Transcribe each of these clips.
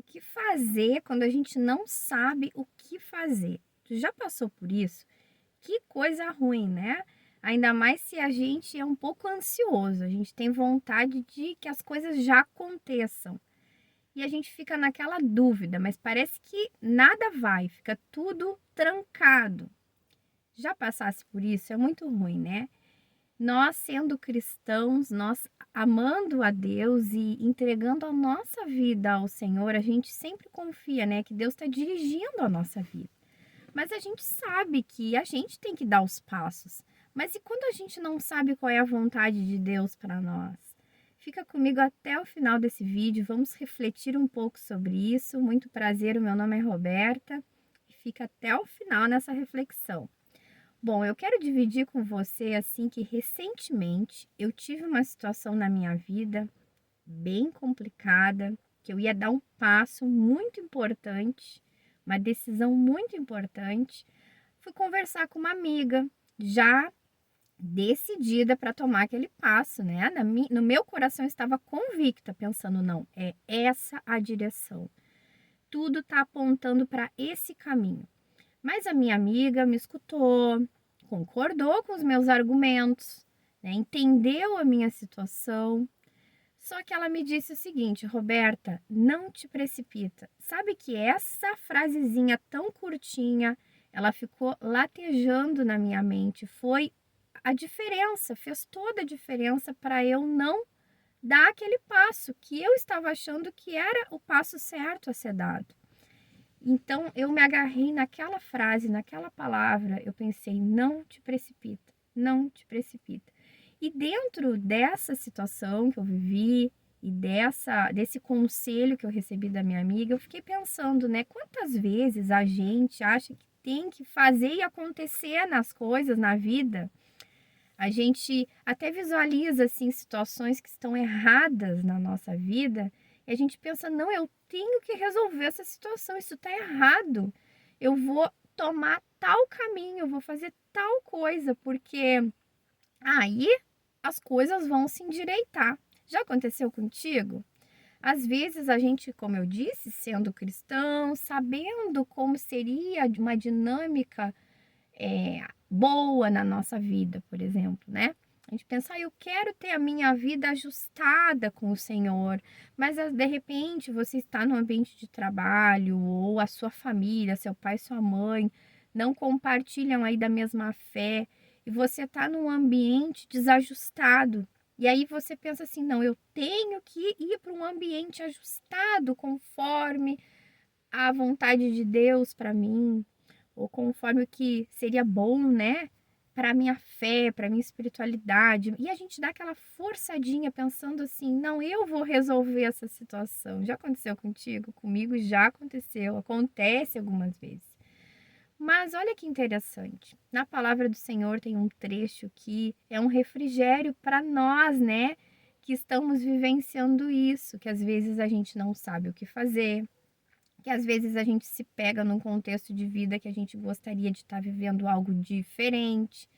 O que fazer quando a gente não sabe o que fazer? Tu já passou por isso? Que coisa ruim, né? Ainda mais se a gente é um pouco ansioso, a gente tem vontade de que as coisas já aconteçam. E a gente fica naquela dúvida, mas parece que nada vai, fica tudo trancado. Já passasse por isso? É muito ruim, né? Nós sendo cristãos, nós amando a Deus e entregando a nossa vida ao Senhor, a gente sempre confia, né, que Deus está dirigindo a nossa vida. Mas a gente sabe que a gente tem que dar os passos. Mas e quando a gente não sabe qual é a vontade de Deus para nós? Fica comigo até o final desse vídeo, vamos refletir um pouco sobre isso. Muito prazer, o meu nome é Roberta e fica até o final nessa reflexão. Bom, eu quero dividir com você assim que recentemente eu tive uma situação na minha vida bem complicada, que eu ia dar um passo muito importante, uma decisão muito importante. Fui conversar com uma amiga, já decidida para tomar aquele passo, né? No meu coração eu estava convicta, pensando, não, é essa a direção. Tudo está apontando para esse caminho. Mas a minha amiga me escutou, concordou com os meus argumentos, né, entendeu a minha situação. Só que ela me disse o seguinte: Roberta, não te precipita. Sabe que essa frasezinha tão curtinha, ela ficou latejando na minha mente. Foi a diferença, fez toda a diferença para eu não dar aquele passo que eu estava achando que era o passo certo a ser dado. Então, eu me agarrei naquela frase, naquela palavra, eu pensei: não te precipita, não te precipita. E dentro dessa situação que eu vivi e desse conselho que eu recebi da minha amiga, eu fiquei pensando, né, quantas vezes a gente acha que tem que fazer e acontecer nas coisas, na vida. A gente até visualiza, assim, situações que estão erradas na nossa vida e a gente pensa: não, eu tenho que resolver essa situação, isso está errado. Eu vou tomar tal caminho, eu vou fazer tal coisa, porque aí as coisas vão se endireitar. Já aconteceu contigo? Às vezes a gente, como eu disse, sendo cristão, sabendo como seria uma dinâmica boa na nossa vida, por exemplo, né? A gente pensa: eu quero ter a minha vida ajustada com o Senhor, mas de repente você está no ambiente de trabalho ou a sua família, seu pai, sua mãe, não compartilham aí da mesma fé e você está num ambiente desajustado. E aí você pensa assim: não, eu tenho que ir para um ambiente ajustado conforme a vontade de Deus para mim, ou conforme o que seria bom, né, para minha fé, para minha espiritualidade. E a gente dá aquela forçadinha pensando assim: não, eu vou resolver essa situação. Já aconteceu contigo? Comigo já aconteceu, acontece algumas vezes. Mas olha que interessante. Na palavra do Senhor tem um trecho que é um refrigério para nós, né, que estamos vivenciando isso, que às vezes a gente não sabe o que fazer, que às vezes a gente se pega num contexto de vida que a gente gostaria de estar vivendo algo diferente,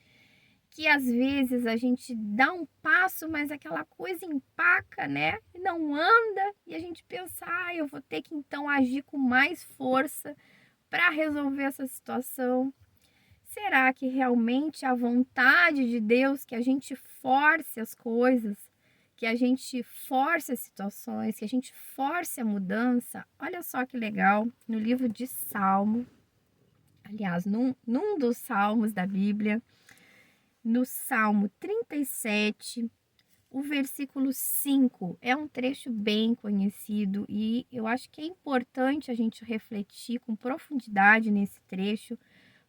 que às vezes a gente dá um passo, mas aquela coisa empaca, né? E não anda, e a gente pensa: eu vou ter que então agir com mais força para resolver essa situação. Será que realmente é a vontade de Deus que a gente force as coisas, que a gente force as situações, que a gente force a mudança? Olha só que legal, no livro de Salmo, aliás, num dos salmos da Bíblia, no Salmo 37, o versículo 5 é um trecho bem conhecido e eu acho que é importante a gente refletir com profundidade nesse trecho,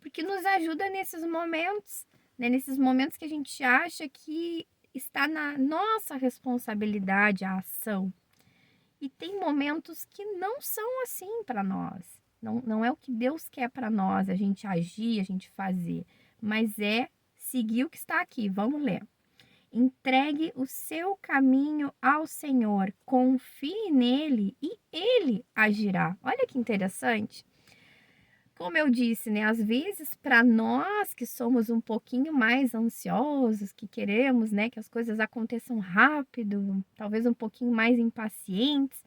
porque nos ajuda nesses momentos, né? Nesses momentos que a gente acha que está na nossa responsabilidade a ação. E tem momentos que não são assim para nós. Não é o que Deus quer para nós, a gente agir, a gente fazer, mas é seguir o que está aqui. Vamos ler. Entregue o seu caminho ao Senhor, confie nele e ele agirá. Olha que interessante. Como eu disse, né, às vezes para nós que somos um pouquinho mais ansiosos, que queremos, né, que as coisas aconteçam rápido, talvez um pouquinho mais impacientes,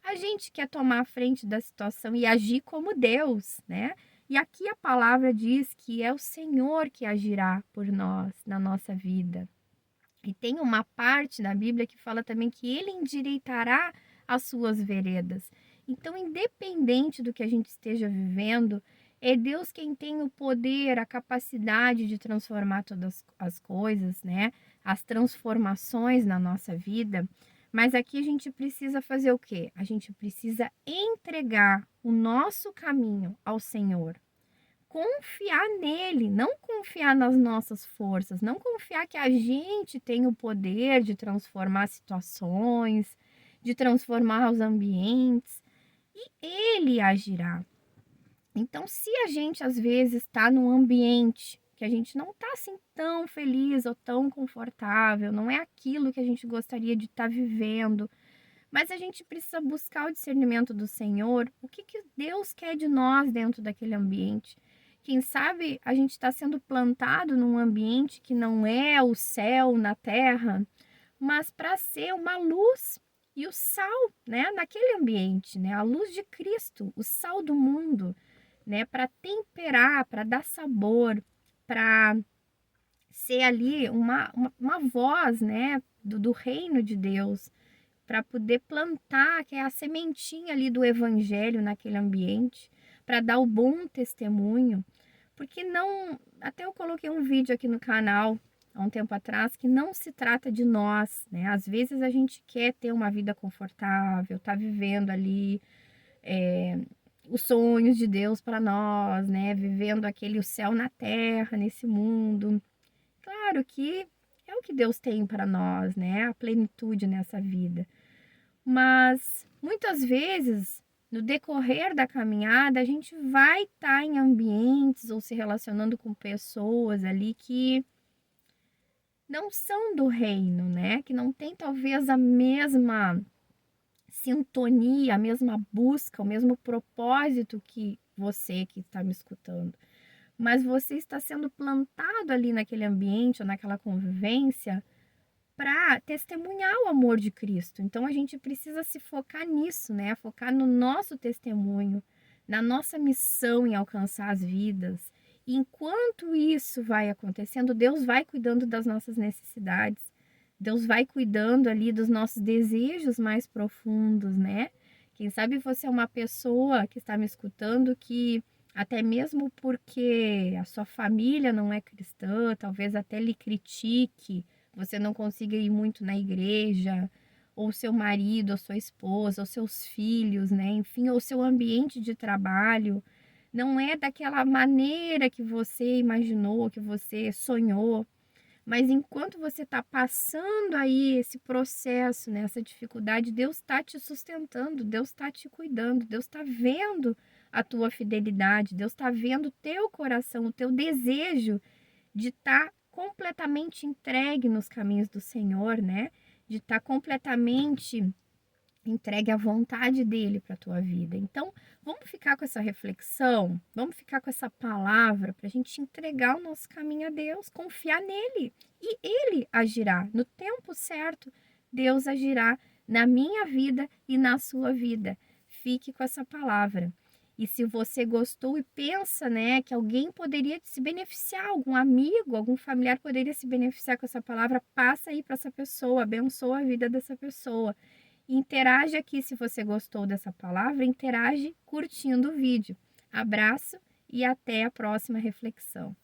A gente quer tomar a frente da situação e agir como Deus, né? E aqui a palavra diz que é o Senhor que agirá por nós na nossa vida. E tem uma parte na Bíblia que fala também que ele endireitará as suas veredas. Então, independente do que a gente esteja vivendo, é Deus quem tem o poder, a capacidade de transformar todas as coisas, né? As transformações na nossa vida. Mas aqui a gente precisa fazer o quê? A gente precisa entregar o nosso caminho ao Senhor, confiar nele, não confiar nas nossas forças, não confiar que a gente tem o poder de transformar situações, de transformar os ambientes, e ele agirá. Então, se a gente às vezes está num ambiente que a gente não está assim tão feliz ou tão confortável, não é aquilo que a gente gostaria de estar vivendo, mas a gente precisa buscar o discernimento do Senhor, o que Deus quer de nós dentro daquele ambiente. Quem sabe a gente está sendo plantado num ambiente que não é o céu na terra, mas para ser uma luz e o sal, né, naquele ambiente, né, a luz de Cristo, o sal do mundo, né, para temperar, para dar sabor, para ser ali uma voz, né, do reino de Deus, para poder plantar, que é a sementinha ali do evangelho naquele ambiente, para dar o bom testemunho, porque não, até eu coloquei um vídeo aqui no canal há um tempo atrás que não se trata de nós, né? Às vezes a gente quer ter uma vida confortável, tá vivendo ali os sonhos de Deus para nós, né? Vivendo aquele o céu na terra nesse mundo. Claro que é o que Deus tem para nós, né? A plenitude nessa vida. Mas muitas vezes, no decorrer da caminhada, a gente vai estar em ambientes ou se relacionando com pessoas ali que não são do reino, né? Que não tem talvez a mesma sintonia, a mesma busca, o mesmo propósito que você que está me escutando. Mas você está sendo plantado ali naquele ambiente ou naquela convivência para testemunhar o amor de Cristo. Então a gente precisa se focar nisso, né? Focar no nosso testemunho, na nossa missão em alcançar as vidas. E enquanto isso vai acontecendo, Deus vai cuidando das nossas necessidades. Deus vai cuidando ali dos nossos desejos mais profundos, né? Quem sabe você é uma pessoa que está me escutando que até mesmo porque a sua família não é cristã, talvez até lhe critique, você não consiga ir muito na igreja, ou seu marido, ou sua esposa, ou seus filhos, né? Enfim, ou seu ambiente de trabalho, não é daquela maneira que você imaginou, que você sonhou. Mas enquanto você está passando aí esse processo, né, essa dificuldade, Deus está te sustentando, Deus está te cuidando, Deus está vendo a tua fidelidade, Deus está vendo o teu coração, o teu desejo de estar completamente entregue nos caminhos do Senhor, né? De estar completamente entregue à vontade dele para a tua vida. Então, vamos ficar com essa reflexão, vamos ficar com essa palavra para a gente entregar o nosso caminho a Deus, confiar nele e ele agirá no tempo certo. Deus agirá na minha vida e na sua vida. Fique com essa palavra. E se você gostou e pensa, né, que alguém poderia se beneficiar, algum amigo, algum familiar poderia se beneficiar com essa palavra, passa aí para essa pessoa, abençoa a vida dessa pessoa. Interage aqui se você gostou dessa palavra, interage curtindo o vídeo. Abraço e até a próxima reflexão.